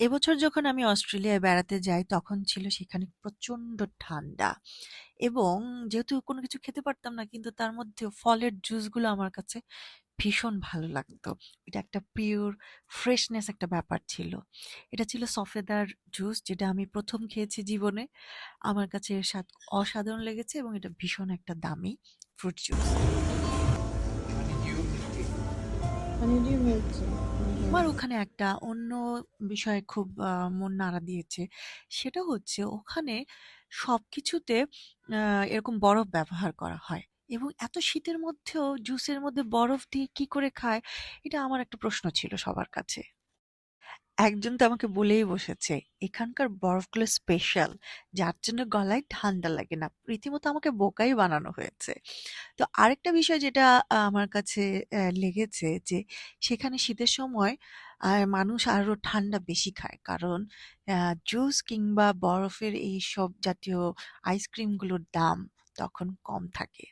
এবছর যখন আমি অস্ট্রেলিয়ায় বেড়াতে যাই তখন ছিল সেখানে প্রচন্ড ঠান্ডা এবং যেহেতু কোনো কিছু খেতে পারতাম না কিন্তু তার মধ্যে ফলের জুসগুলো আমার কাছে ভীষণ ভালো লাগতো। এটা একটা পিওর ফ্রেশনেস একটা ব্যাপার ছিল। এটা ছিল সফেদার জুস যেটা আমি প্রথম খেয়েছি জীবনে। আমার কাছে এর স্বাদ অসাধারণ লেগেছে এবং এটা ভীষণ একটা দামি fruit juice. Honeydew milk tea. Okay. আমার ওখানে একটা অন্য বিষয়ে খুব মন নাড়া দিয়েছে। সেটা হচ্ছে ওখানে সবকিছুতে এরকম বরফ ব্যবহার করা হয় এবং এত শীতের মধ্যেও জুসের মধ্যে বরফ দিয়ে কি করে খায়? এটা আমার একটা প্রশ্ন ছিল সবার কাছে। একজন তো আমাকে বলেই বসেছে, এখানকার বরফগুলো স্পেশাল, যার জন্য গলায় ঠান্ডা লাগে না। রীতিমতো আমাকে বোকাই বানানো হয়েছে। তো আরেকটা বিষয় যেটা আমার কাছে লেগেছে যে সেখানে শীতের সময় মানুষ আরো ঠান্ডা বেশি খায়। কারণ জুস কিংবা বরফের এইসব জাতীয় আইসক্রিমগুলোর দাম তখন কম থাকে।